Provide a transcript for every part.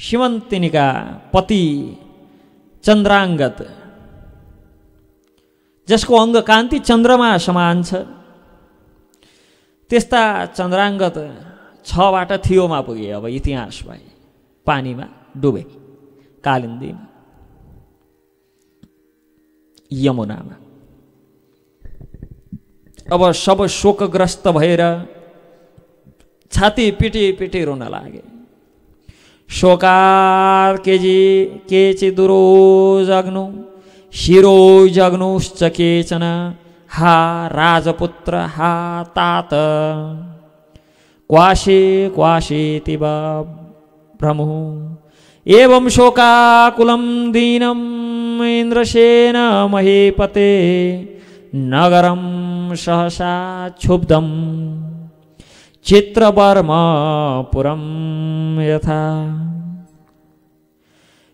सीमन्तिनीका पति चन्द्राङ्गत, जसको अङ्ग कान्ति चन्द्रमा समान छ, त्यस्ता चन्द्राङ्गत 6बाट थियोमा पुगे। अब इतिहास भए, पानीमा डुबे, कालिन्दीमा, यमुनामा। अब सब शोकग्रस्त भएर छाती पिटी पिटी रोन लागे। शोकात् केचिदुरो जग्नु शिरो जग्नुश्च केचन, हा राजपुत्र हा तात क्वाशे क्वाशेति भ्रमुः। एवं शोकाकुलं दीनं इन्द्रसेन महीपते, नगरं सहसा क्षुब्धं चित्रवर्मपुरं यथा।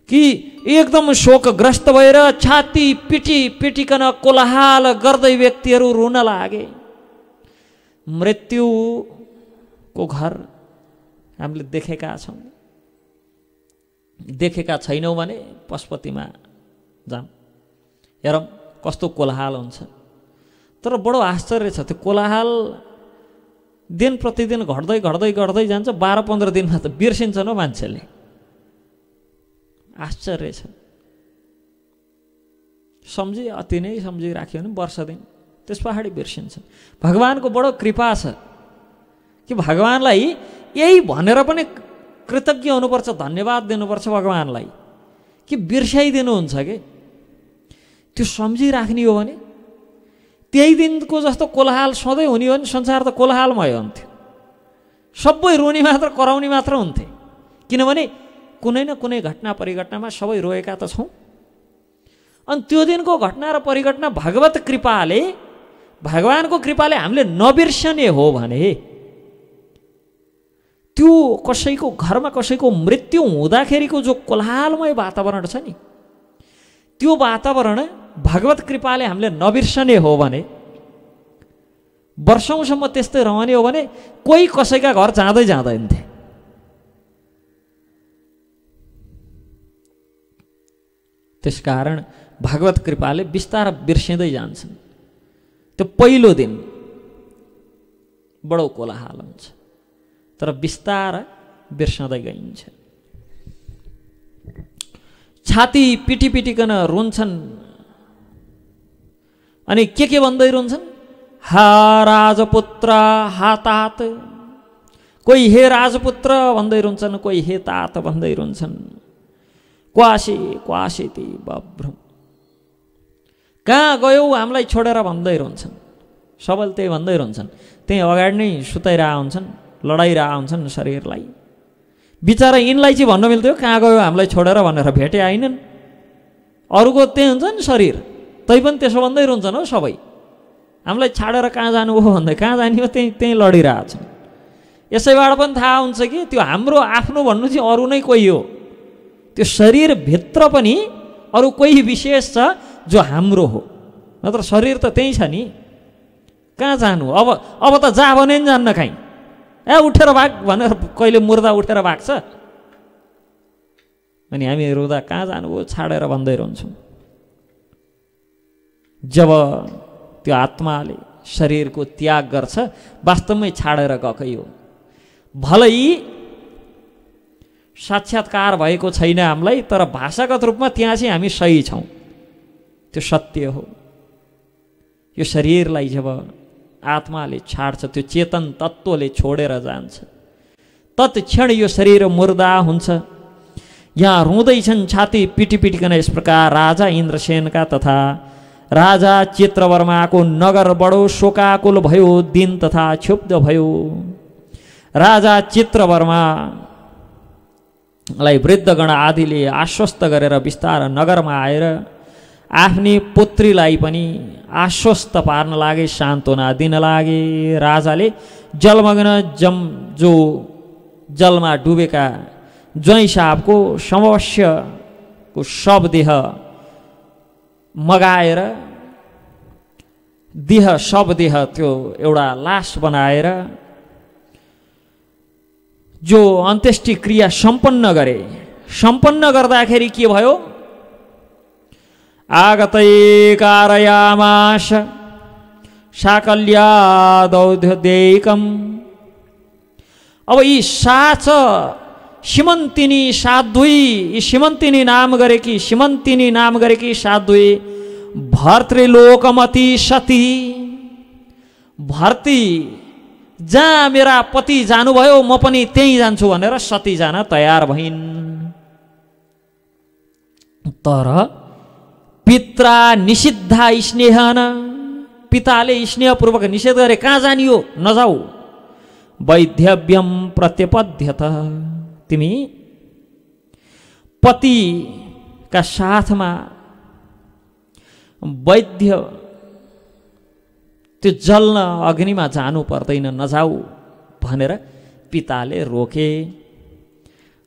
कि एकदम शोकग्रस्त भएर छाती पिटी पिटिकन कोलाहाल गर्दै व्यक्तिहरू रुन लागे। मृत्युको घर हामीले देखेका छौँ, देखेका छैनौँ भने पशुपतिमा जाऊँ, हेरौँ कस्तो कोलाहाल हुन्छ। तर बडो आश्चर्य छ, त्यो कोलाहाल दिन प्रतिदिन घट्दै घट्दै घट्दै जान्छ। 12-15 दिनमा त बिर्सिन्छन् हो मान्छेले। आश्चर्य छ। सम्झी अति नै सम्झिराख्यो भने वर्ष दिन, त्यस पछाडि बिर्सिन्छन्। भगवानको बडो कृपा छ कि भगवानलाई यही भनेर पनि कृतज्ञ हुनुपर्छ, धन्यवाद दिनुपर्छ भगवानलाई कि बिर्साइदिनुहुन्छ कि। त्यो सम्झिराख्ने हो भने त्यही दिनको जस्तो कोलाहाल सधैँ हुने हो भने संसार त कोलाहालमय हुन्थ्यो। सबै रोनी मात्र, कराउने मात्र हुन्थे। किनभने कुनै न कुनै घटना परिघटनामा सबै रोएका त छौँ। अनि त्यो दिनको घटना र परिघटना भगवत कृपाले, भगवानको कृपाले हामीले नबिर्सने हो भने, त्यो कसैको घरमा कसैको मृत्यु हुँदाखेरिको जो कोलाहालमय वातावरण छ नि, त्यो वातावरण भगवत कृपाले हामीले नबिर्सने हो भने, वर्षौंसम्म त्यस्तै रहने हो भने कोही कसैका घर जाँदै जाँदैन थिए। त्यसकारण भगवत कृपाले बिस्तारै बिर्सिँदै जान्छन्। त्यो पहिलो दिन बडो कोलाहाल हुन्छ, तर बिस्तारै बिर्सँदै गइन्छ। छाती पिटी पिटिकन रुन्छन्। अनि के भन्दै रुन्छन्? हा राजपुत्र हा तात। कोही हे राजपुत्र भन्दै रुन्छन्, कोही हे तात भन्दै रुन्छन्। क्वासे क्वासेति बभ्रम। कहाँ गयौ हामीलाई छोडेर भन्दै रुन्छन्। सबैले त्यही भन्दै रुन्छन्। त्यही अगाडि नै सुताइरहेका हुन्छन्, लडाइरहेका हुन्छन् शरीरलाई। बिचारा यिनलाई चाहिँ भन्न मिल्थ्यो कहाँ गयो हामीलाई छोडेर भनेर, भेटे आइनन्। अरूको त्यही हुन्छ नि शरीर, तैपनि त्यसो भन्दै रुन्छन् हो सबै। हामीलाई छाडेर कहाँ जानुभयो भन्दै, कहाँ जाने हो त्यहीँ लडिरहेछन्। यसैबाट पनि थाहा हुन्छ कि त्यो हाम्रो आफ्नो भन्नु चाहिँ अरू नै कोही हो। त्यो शरीरभित्र पनि अरू कोही विशेष छ जो हाम्रो हो, नत्र शरीर त त्यही छ नि। कहाँ जानु अब त जा भने नि जान्न कहीँ। उठेर भाग भनेर कहिले मुर्दा उठेर भाग्छ। अनि हामी रुँदा कहाँ जानुभयो छाडेर भन्दै रहन्छौँ। जब त्यो आत्माले शरीरको त्याग गर्छ, वास्तवमै छाडेर गएकै हो। भलै साक्षात्कार भएको छैन हामीलाई, तर भाषागत रूपमा त्यहाँ चाहिँ हामी सही छौँ। त्यो सत्य हो। यो शरीरलाई जब आत्माले छाड्छ, त्यो चेतन तत्त्वले छोडेर जान्छ, तत्क्षण यो शरीर मुर्दा हुन्छ। यहाँ रुँदैछन् छाती पिटी पिटिकन यस प्रकार राजा इन्द्रसेनका तथा राजा चित्रवर्माको नगर बडो शोकाकुल भयो, दिन तथा क्षुब्ध भयो। राजा चित्रवर्मालाई वृद्धगण आदिले आश्वस्त गरेर बिस्तार नगरमा आएर आफ्नी पुत्रीलाई पनि आश्वस्त पार्न लागे, सान्त्वना दिन लागे। राजाले जलमग्न जो जलमा डुबेका ज्वाइँ साहबको समवस्यको शवदेह मगाएर, शवदेह त्यो एउटा लास बनाएर जो अन्त्येष्टि क्रिया सम्पन्न गरे सम्पन्न गर्दाखेरि के भयो? आगतै कारयामास साकल्यादौध्यदेकम्। अब यी साच सिमन्तिनी साध्वी, यी सिमन्तिनी नाम गरेकी साध्वी भर्तृलोकमती सती। भर्ती जहाँ मेरा पति जानुभयो म पनि त्यहीँ जान्छु भनेर सती जान तयार भइन्। तर पित्रा निषिद्धा स्नेहन, पिताले स्नेहपूर्वक निषेध गरे, कहाँ जानियो, नजाऊ। वैध्यव्यम प्रत्यपद्यत, तिमी पतिका साथमा वैद्य त्यो जल्न अग्निमा जानु पर्दैन, नजाऊ भनेर पिताले रोके।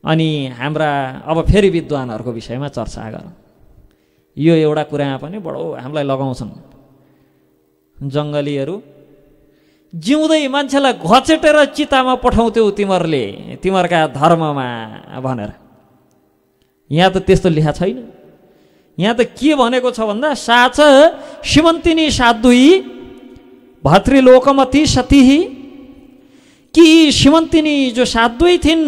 अनि हाम्रा अब फेरि विद्वानहरूको विषयमा चर्चा गर। यो एउटा कुरामा पनि बडो हामीलाई लगाउँछन्। जङ्गलीहरू जिउँदै मान्छेलाई घचेटेर चितामा पठाउँथ्यौ तिमीहरूले तिमीहरूका धर्ममा भनेर। यहाँ त त्यस्तो लेखा छैन। यहाँ त के भनेको छ भन्दा साच सिमन्तिनी साध्वी भर्तृलोकमती सती, कि सिमन्तिनी जो साध्वी थिइन्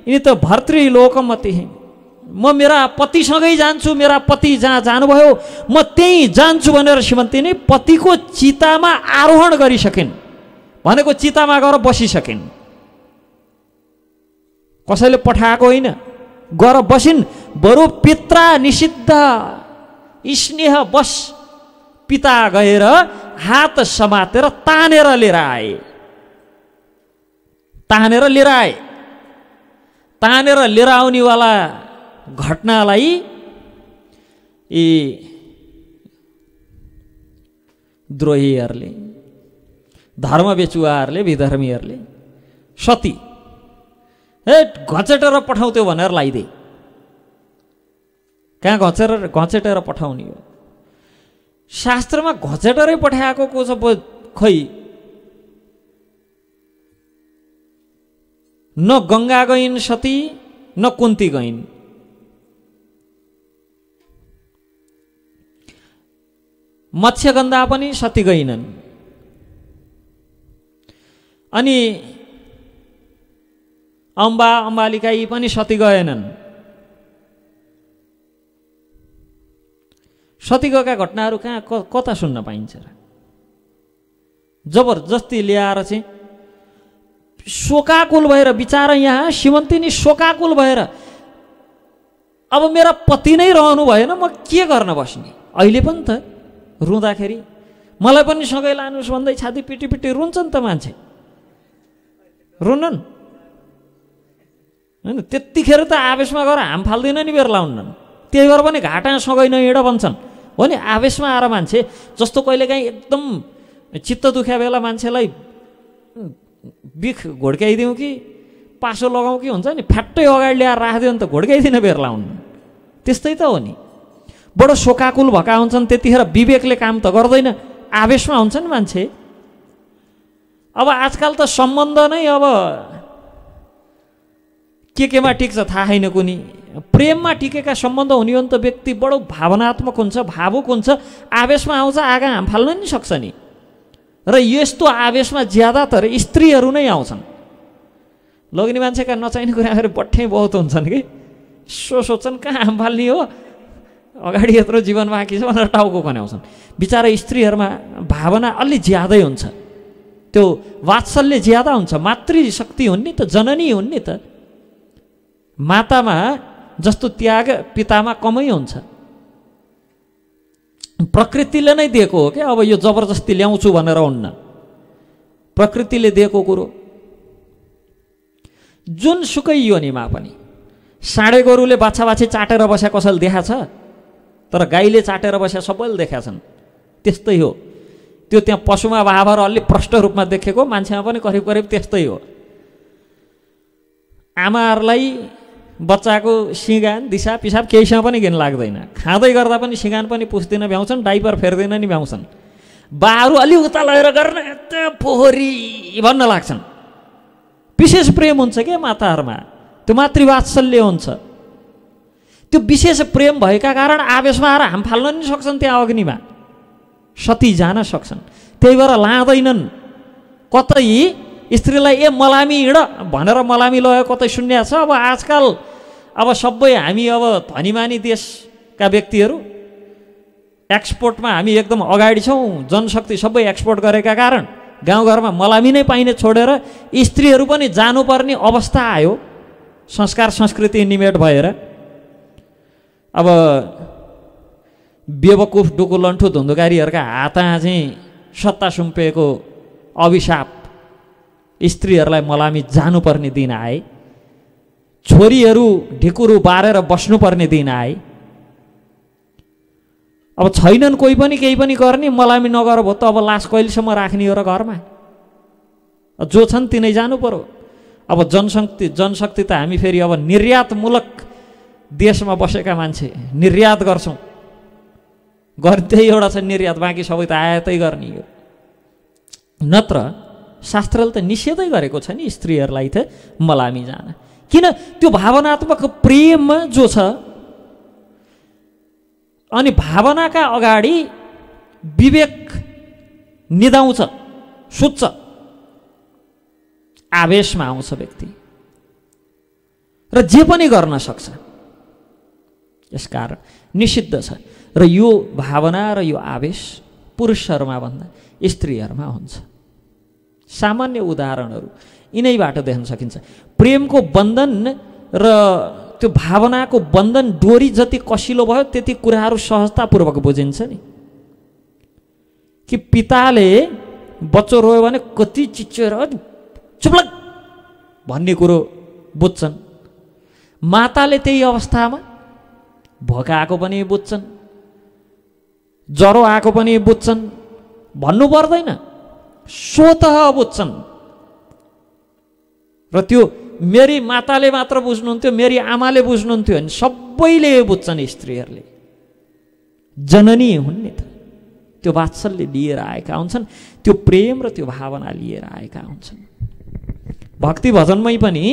यिनी त भर्तृलोकमती। म मेरा पतिसँगै जान्छु, मेरा पति जहाँ जानुभयो म त्यहीँ जान्छु भनेर सिमन्तिनी पतिको चितामा आरोहण गरिसकिन्, भनेको चितामा गएर बसिसकिन्। कसैले पठाएको होइन, गएर बसिन्। बरु पित्रा निषिद्ध स्नेह बस पिता गएर हात समातेर तानेर लिएर आए। तानेर लिएर आउनेवाला घटनालाई यी द्रोहीहरूले, धर्म बेचुवाहरूले, विधर्मीहरूले सती घचेटेर पठाउँथ्यो भनेर लगाइदिए। कहाँ घचेटेर पठाउने हो? शास्त्रमा घचेटेरै पठाएको को छ खै? न गङ्गा गइन् सती, न कुन्ती गइन्। मत्स्यगन्धा पनि सती गइनन्। अनि अम्बालिका यी पनि सती गएनन्। सती गएका घटनाहरू कहाँ कता सुन्न पाइन्छ र? जबरजस्ती ल्याएर चाहिँ शोकाकुल भएर बिचारा यहाँ सिमन्तिनी शोकाकुल भएर अब मेरा पति नै रहनु भएन, म के गर्न बस्ने? अहिले पनि त रुँदाखेरि मलाई पनि सँगै लानुहोस् भन्दै छाती पिटी पिटी रुन्छन् त मान्छे, रुन्नन् होइन? त्यतिखेर त आवेशमा गएर हाम फाल्दैन नि, बेर लाउन्नन्। त्यही भएर पनि घाटा सँगै नहिँड भन्छन् हो नि। आवेशमा आएर मान्छे जस्तो कहिलेकाहीँ एकदम चित्त दुख्या बेला मान्छेलाई बिख घोड्काइदिउँ कि पासो लगाउँ कि हुन्छ नि, फ्याट्टै अगाडि ल्याएर राखिदियो भने त घोड्काइदिन बेर लाउनु। त्यस्तै त हो नि। बडो शोकाकुल भएका हुन्छन्, त्यतिखेर विवेकले काम त गर्दैन, आवेशमा हुन्छन् मान्छे। अब आजकल त सम्बन्ध नै अब केमा टिक्छ थाहा छैन कुनी। प्रेममा टिकेका सम्बन्ध हुने हो नि त व्यक्ति बडो भावनात्मक हुन्छ, भावुक हुन्छ, आवेशमा आउँछ, आगा हाम फाल्न नि सक्छ नि। र यस्तो आवेशमा ज्यादातर स्त्रीहरू नै आउँछन्। लोग्ने मान्छेका नचाहिने कुराहरू बट्ठै बहुत हुन्छन् कि सोच्छन् कहाँ हाम फाल्ने हो, अगाडि यत्रो जीवन बाँकी छ भनेर टाउको खन्याउँछन्। बिचारा स्त्रीहरूमा भावना अलि ज्यादै हुन्छ, त्यो वात्सल्य ज्यादा हुन्छ। मातृशक्ति हुन् नि त, जननी हुन् नि त। मातामा जस्तो त्याग पितामा कमै हुन्छ। प्रकृतिले नै दिएको हो क्या। अब यो जबरजस्ती ल्याउँछु भनेर हुन्न, प्रकृतिले दिएको कुरो। जुन सुकै योनिमा पनि साँडे गोरुले बाछा बाछी चाटेर बस्या कसैले देखा छ? तर गाईले चाटेर बस्या सबैले देखा छन्। त्यस्तै हो त्यो। त्यहाँ पशुमा भावहरू अलि प्रष्ट रूपमा देखेको, मान्छेमा पनि करिब करिब त्यस्तै हो। आमाहरूलाई बच्चाको सिँगान दिसा पिसाब केहीसँग पनि घिन लाग्दैन। खाँदै गर्दा पनि सिँगान पनि पुस्दैन भ्याउँछन्, डाइपर फेर्दैन नि भ्याउँछन्। बाहरू अलि उता लगेर गर्न यता पोखरी भन्न लाग्छन्। विशेष प्रेम हुन्छ क्या माताहरूमा, त्यो मातृवात्सल्य हुन्छ। त्यो विशेष प्रेम भएका कारण आवेशमा आएर हाम फाल्न नि सक्छन्, त्यहाँ अग्निमा सती जान सक्छन्। त्यही भएर लाँदैनन्। कतै स्त्रीलाई ए मलामी हिँड भनेर मलामी लगेको कतै सुन्या छ? अब आजकल अब सबै हामी अब धनीमानी देशका व्यक्तिहरू एक्सपोर्टमा हामी एकदम अगाडि छौँ। जनशक्ति सबै एक्सपोर्ट गरेका कारण गाउँघरमा मलामी नै पाइने छोडेर स्त्रीहरू पनि जानुपर्ने अवस्था आयो, संस्कार संस्कृति निमेट भएर। अब बेवकुफ डुकुलन्ठु धुन्धुकारीहरूका हातमा चाहिँ सत्ता सुम्पिएको अभिशाप स्त्रीहरूलाई मलामी जानुपर्ने दिन आए। छोरीहरू ढिकुरू बारेर बस्नुपर्ने दिन आए। अब छैनन् कोही पनि केही पनि गर्ने, मलामी नगर भयो त अब लास कहिलेसम्म राख्ने हो र घरमा? जो छन् तिनै जानु पर्यो। अब जनशक्ति त हामी फेरि अब निर्यातमूलक देशमा बसेका मान्छे निर्यात गर्छौँ। गर्दै एउटा छ निर्यात, बाँकी सबै त आयातै गर्ने हो। नत्र शास्त्रले त निषेधै गरेको छ नि स्त्रीहरूलाई त मलामी जान। किन? त्यो भावनात्मक प्रेम जो छ, अनि भावनाका अगाडि विवेक निदाउँछ, सुत्छ, आवेशमा आउँछ व्यक्ति र जे पनि गर्न सक्छ। यसकारण निषिद्ध छ। र यो भावना र यो आवेश पुरुषहरूमा भन्दा स्त्रीहरूमा हुन्छ। सामान्य उदाहरणहरू यिनैबाट देख्न सकिन्छ। प्रेमको बन्धन र त्यो भावनाको बन्धन डोरी जति कसिलो भयो त्यति कुराहरू सहजतापूर्वक बुझिन्छ नि। कि पिताले बच्चो रोयो भने कति चिच्चेर चुप्लक भन्ने कुरो बुझ्छन्। माताले त्यही अवस्थामा भोका आएको पनि बुझ्छन्, ज्वरो आएको पनि बुझ्छन्, भन्नु पर्दैन, स्वतः बुझ्छन्। र त्यो मेरी माताले मात्र बुझ्नुहुन्थ्यो, मेरी आमाले बुझ्नुहुन्थ्यो भने सबैले बुझ्छन्। स्त्रीहरूले जननी हुन् नि त, त्यो वात्सल्य लिएर आएका हुन्छन्, त्यो प्रेम र त्यो भावना लिएर आएका हुन्छन्। भक्ति भजनमै पनि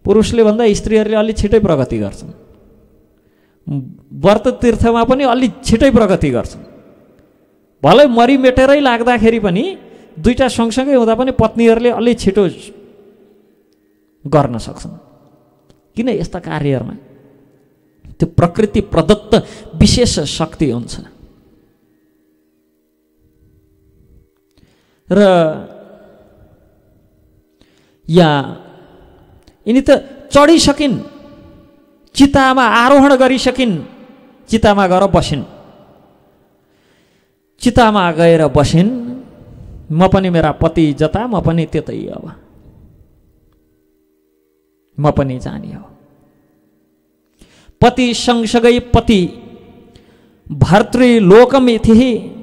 पुरुषले भन्दा स्त्रीहरूले अलि छिटै प्रगति गर्छन्। व्रत तीर्थमा पनि अलि छिटै प्रगति गर्छन्। भलै मरिमेटेरै लाग्दाखेरि पनि दुईटा सँगसँगै हुँदा पनि पत्नीहरूले अलि छिटो गर्न सक्छन्। किन? यस्ता कार्यहरूमा त्यो प्रकृति प्रदत्त विशेष शक्ति हुन्छ। र या यिनी त चढिसकिन्, चितामा आरोहण गरिसकिन्, चितामा गएर बसिन्। चितामा गएर बसिन्, म पनि मेरा पति जता म पनि त्यतै, अब म पनि जाने हो। पति सँगसँगै पति भर्तृलोकमिति,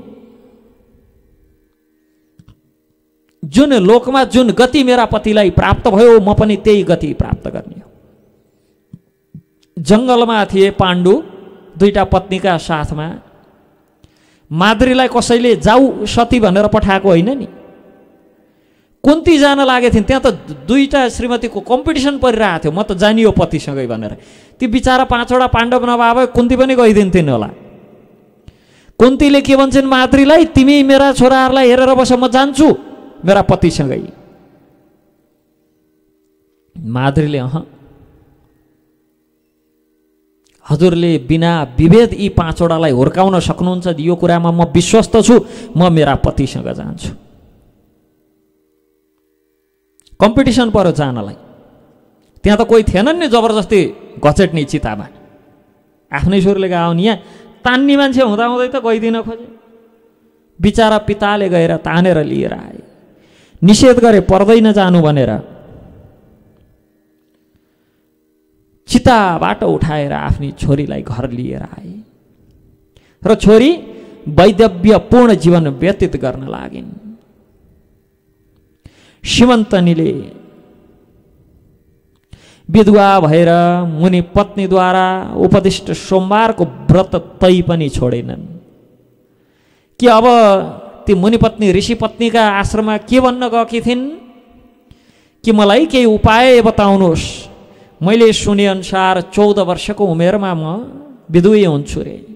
जुन लोकमा जुन गति मेरा पतिलाई प्राप्त भयो म पनि त्यही गति प्राप्त गर्ने हो। जङ्गलमा थिए पाण्डु दुईटा पत्नीका साथमा। माद्रीलाई कसैले जाऊ सती भनेर पठाएको होइन नि, कुन्ती जान लागे थिइन्। त्यहाँ त दुईटा श्रीमतीको कम्पिटिसन परिरहेको थियो, म त जानियो पतिसँगै भनेर। ती बिचारा पाँचवटा पाण्डव नभए कुन्ती पनि गइदिन्थिन् होला। कुन्तीले के भन्छन् माद्रीलाई, तिमी मेरा छोराहरूलाई हेरेर बस, म जान्छु मेरा पतिसँगै। माद्रीले हजुरले बिना विभेद यी पाँचवटालाई हुर्काउन सक्नुहुन्छ, यो कुरामा म विश्वस्त छु, म मेरा पतिसँग जान्छु। कम्पिटिसन पर्यो जानलाई। त्यहाँ त कोही थिएनन् नि जबरजस्ती घचेट्ने चितामा। आफ्नै छोरीले गाउने, यहाँ तान्ने मान्छे हुँदाहुँदै त गइदिन खोजे। बिचारा पिताले गएर तानेर लिएर आए। निषेध गरे पर्दैन जानु भनेर। चिताबाट उठाएर आफ्नी छोरीलाई घर लिएर आए र छोरी वैदव्यपूर्ण जीवन व्यतीत गर्न लागिन्। सीमन्तनीले विधवा भएर मुनि पत्नीद्वारा उपदिष्ट सोमबारको व्रत तै पनि छोडेनन्। कि अब ती मुनि पत्नी ऋषि पत्नीका आश्रममा के भन्न गएकी थिइन् कि मलाई केही उपाय बताउनुहोस्, मैले सुनेअनुसार 14 वर्षको उमेरमा म विधुवी हुन्छु रे।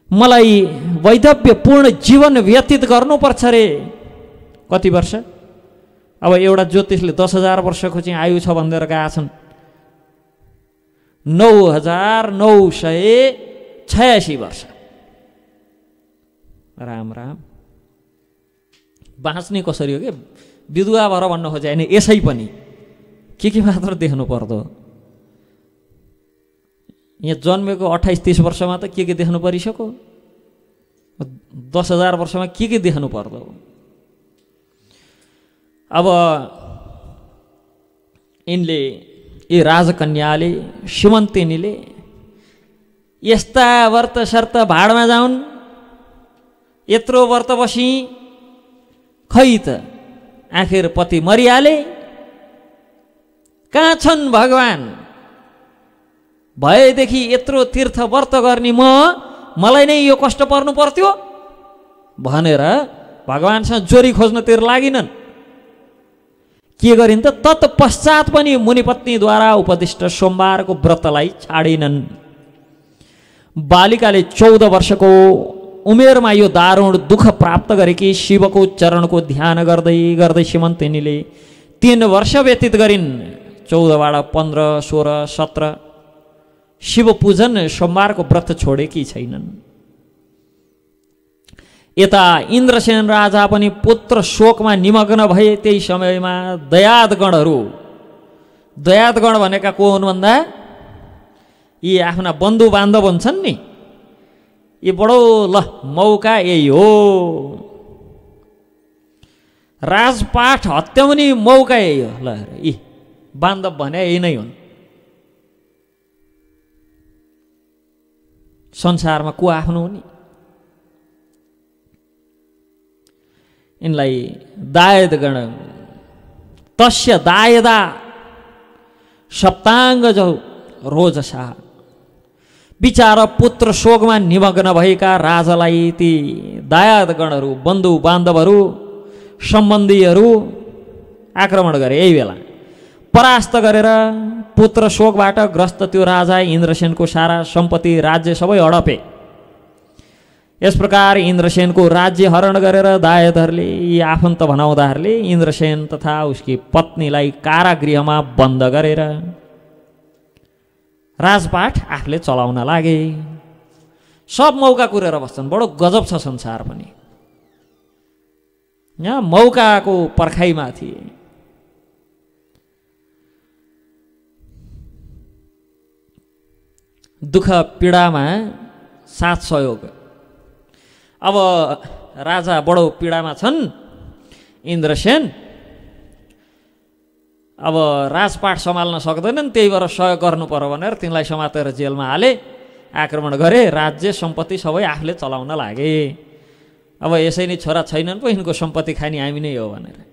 मलाई वैधव्यपूर्ण जीवन व्यतीत गर्नुपर्छ रे। कति वर्ष? अब एउटा ज्योतिषले 10,000 वर्षको चाहिँ आयु छ भनेर गएका छन्। 9,986 वर्ष। राम राम, बाँच्ने कसरी हो कि विधुवा भएर भन्न खोजे होइन। यसै पनि के मात्र देख्नु पर्दो। यहाँ जन्मेको 28-30 वर्षमा त के देख्नु परिसक्यो। 10,000 वर्षमा के देख्नु पर्दो। अब यिनले यी राजकन्याले श्रीमन्तिनीले यस्ता व्रत शर्त भाडमा जाउन्, यत्रो व्रत बसी खै त आखिर पति मरिहाले। कहाँ छन् भगवान? भएदेखि यत्रो तीर्थ व्रत गर्ने मलाई नै यो कष्ट पर्नु पर्थ्यो भनेर भगवानसँग जोरी खोज्नतिर लागिनन्। के गरिन् त? तत्पश्चात पनि मुनिपत्नीद्वारा उपदिष्ट सोमबारको व्रतलाई छाडिनन्। बालिकाले 14 वर्षको उमेरमा यो दारुण दुःख प्राप्त गरेकी शिवको चरणको ध्यान गर्दै गर्दै श्रीमन्तिनीले 3 वर्ष व्यतीत गरिन्। 14बाट 15, 16, 17 शिव पूजन सोमबारको व्रत छोडेकी छैनन्। यता इन्द्रसेन राजा पनि पुत्र शोकमा निमग्न भए। त्यही समयमा दयादगण भनेका को हुन् भन्दा यी आफ्ना बन्धु बान्धव हुन्छन् नि, यी बडो मौका यही हो। राजपाठ हत्याउने मौका यही हो। यी बान्धव भने यही नै हुन्। संसारमा को आफ्नो हो नि? यिनलाई दायदगण तस्य दायदा सप्ताङ्ग जो रोजसा। बिचारा पुत्र शोकमा निमग्न भएका राजालाई ती दायादगणहरू, बन्धु बान्धवहरू, सम्बन्धीहरू आक्रमण गरे। यही बेला परास्त गरेर पुत्र शोकबाट ग्रस्त त्यो राजा इन्द्रसेनको सारा सम्पत्ति, राज्य सबै हडपे। यस प्रकार इन्द्रसेनको राज्य हरण गरेर दायादहरूले, यी आफन्त भनाउँदाहरूले इन्द्रसेन तथा उसकी पत्नीलाई कारागृहमा बन्द गरेर राजपाठ आफूले चलाउन लागे। सब मौका कुरेर बस्छन्। बडो गजब छ संसार पनि। यहाँ मौकाको पर्खाइमा थिए। दुःख पीडामा साथ सहयोग। अब राजा बडो पीडामा छन् इन्द्रसेन। अब राजपाठ सम्हाल्न सक्दैनन्, त्यही भएर सहयोग गर्नु पर्यो भनेर तिनलाई समातेर जेलमा हाले, आक्रमण गरे, राज्य सम्पत्ति सबै आफूले चलाउन लागे। अब यसै नै छोरा छैनन् पो यिनको सम्पत्ति खाने हामी नै हो भनेर।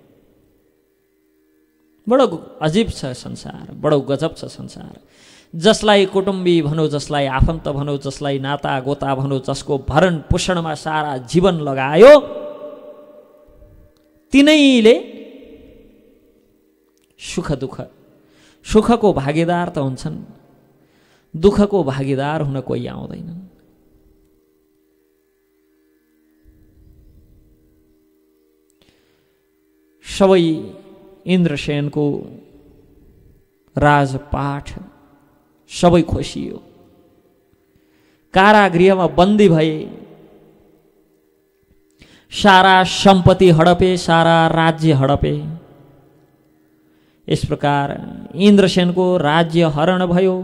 बडो अजीब छ संसार, बडो गजब छ संसार। जसलाई कुटुम्बी भनौँ, जसलाई आफन्त भनौँ, जसलाई नाता गोता भनौँ, जसको भरण पोषणमा सारा जीवन लगायो, तिनैले सुख दुःख, सुखको भागीदार त हुन्छन्, दुःखको भागीदार हुन कोही आउँदैनन्। सबै इन्द्रसेनको राजपाठ सबै खोसियो। कारागृहमा बन्दी भए। सारा सम्पत्ति हडपे, सारा राज्य हडपे। यस प्रकार इन्द्रसेनको राज्य हरण भयो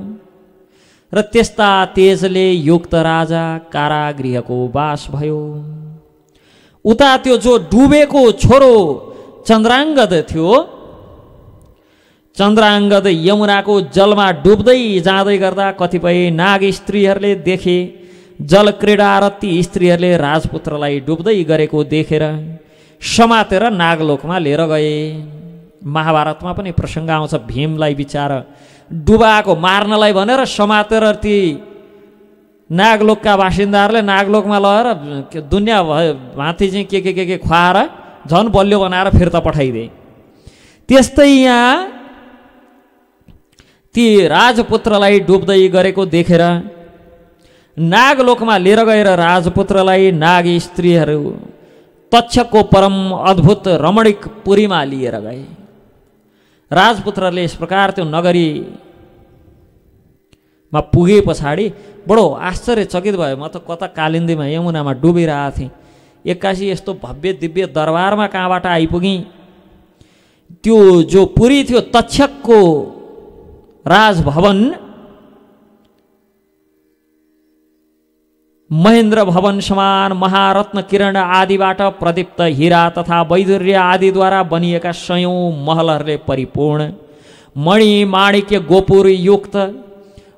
र त्यस्ता तेजले युक्त राजा कारागृहको वास भयो। उता त्यो जो डुबेको छोरो चन्द्राङ्गद थियो, चन्द्राङ्गद यमुनाको जलमा डुब्दै जाँदै गर्दा कतिपय नाग स्त्रीहरूले देखे। जल क्रीडारती स्त्रीहरूले राजपुत्रलाई डुब्दै गरेको देखेर समातेर नागलोकमा लिएर गए। महाभारतमा पनि प्रसङ्ग आउँछ, भीमलाई बिचारा डुबाएको मार्नलाई भनेर समातेर ती नागलोकका बासिन्दाहरूले नागलोकमा लगेर दुनियाँ भाँति चाहिँ के खुवाएर झन् बलियो बनाएर फिर्ता पठाइदिए। त्यस्तै यहाँ ती राजपुत्रलाई डुब्दै गरेको देखेर नागलोकमा लिएर गएर राजपुत्रलाई नाग स्त्रीहरू तक्षकको परम अद्भुत रमणीक पुरीमा लिएर गए। राजपुत्रले यस प्रकार त्यो नगरीमा पुगे पछाडि बडो आश्चर्यचकित भयो। म त कता कालिन्दीमा यमुनामा डुबिरहेको थिएँ, एक्कासी यस्तो भव्य दिव्य दरबारमा कहाँबाट आइपुगेँ। त्यो जो पुरी थियो तक्षकको राजभवन महेन्द्र भवन समान महारत्न किरण आदिबाट प्रदीप्त हीरा तथा वैदुर्य आदिद्वारा बनिएका सयौं महलहरूले परिपूर्ण, मणि माणिक्य गोपुर युक्त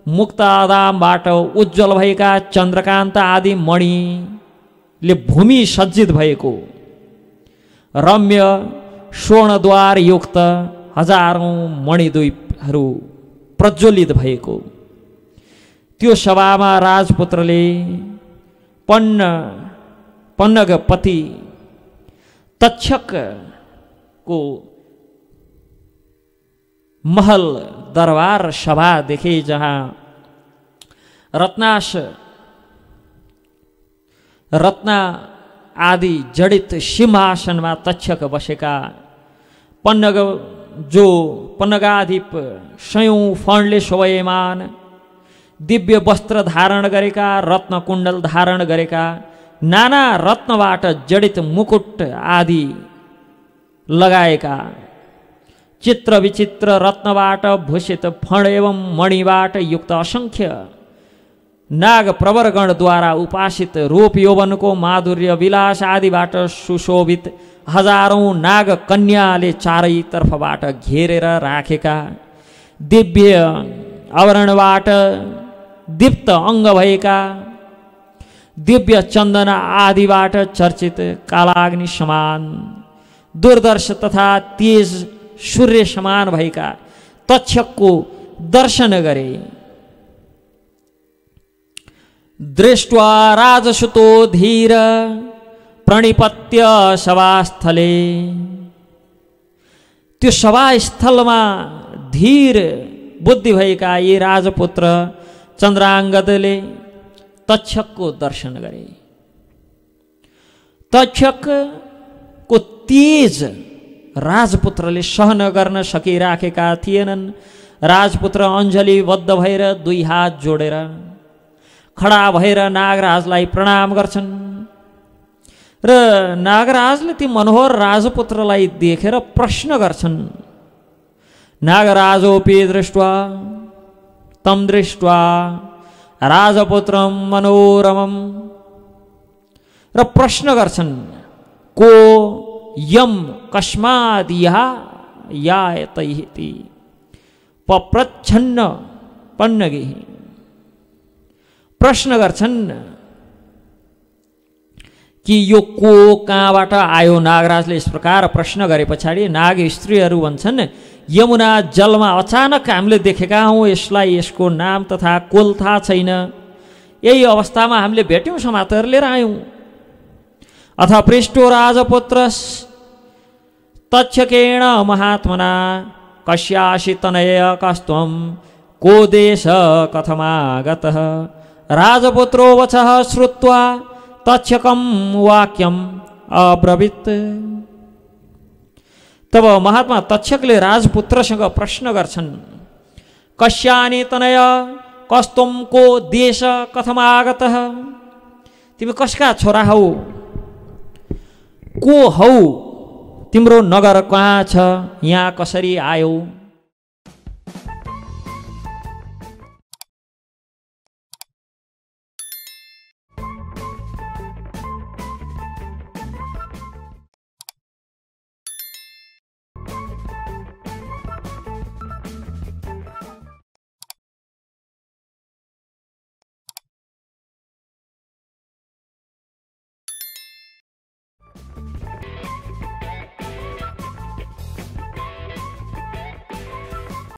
मुक्तादामबाट उज्जवल भएका चन्द्रकान्त आदि मणिले भूमि सज्जित भएको, रम्य स्वर्णद्वार युक्त हजारौं मणिद्वीपहरू प्रज्वलित भएको त्यो सभामा राजपुत्रले पन्नगपति तक्षकको महल दरबार सभा देखे, जहाँ रत्न आदि जडित सिंहासनमा तक्षक बसेका, पन्नगाधिप सयौं फणले शोभयमान, दिव्य वस्त्र धारण गरेका, रत्न कुण्डल धारण गरेका, नाना रत्नबाट जडित मुकुट आदि लगाएका, चित्र विचित्र रत्नबाट भूषित फण एवं मणिबाट युक्त असंख्य नाग प्रवरगणद्वारा उपासित रूप यौवनको माधुर्य विलास आदिबाट सुशोभित हजारौं नाग कन्याले चारैतर्फबाट घेरेर राखेका, दिव्य आवरणबाट दीप्त अङ्ग भएका, दिव्य चन्दन आदिबाट चर्चित कालाग्नि समान दुर्दर्श तथा तेज सूर्य समान भएका तक्षकको दर्शन गरे। दृष्ट्वा राजसुतो धीर प्रणिपत्य सभास्थले, त्यो सभास्थलमा धीर बुद्धि भएका यी राजपुत्र चन्द्राङ्गदले तक्षकको दर्शन गरे। तक्षकको तेज राजपुत्रले सहन गर्न सकिराखेका थिएनन्। राजपुत्र अञ्जलीबद्ध भएर दुई हात जोडेर खडा भएर नागराजलाई प्रणाम गर्छन् र नागराजले ती मनोहर राजपुत्रलाई देखेर प्रश्न गर्छन्। नागराजोपि दृष्ट्वा तम दृष्ट्वा राजपुत्रम मनोरमम, र प्रश्न गर्छन् को यम कस्माद् यायतैति पप्रच्छन्न पन्नगिः। प्रश्न गर्छन् कि यो को कहाँबाट आयो। नागराजले यस प्रकार प्रश्न गरे पछाडि नाग स्त्रीहरू भन्छन्, यमुना जलमा अचानक हामीले देखेका हौँ, यसलाई यसको नाम तथा कुल थाहा छैन। यही अवस्थामा हामीले भेट्यौँ, समातेर लिएर आयौँ। अथ पृष्ठो राजपुत्र तक्षकेण महात्मना कस्यासि तनय कस्त्वं को देश कथमागतः। राजपुत्रो वचः श्रुत्वा तक्षकं वाक्यम अब्रवीत्। तब महात्मा तक्षकले राजपुत्रसँग प्रश्न गर्छन्, कस्यानि तनय कस्त्वं को देश कथमागतः। तिमी कसका छोरा हौ, को हौ, तिम्रो नगर कहाँ छ, यहाँ कसरी आयौ।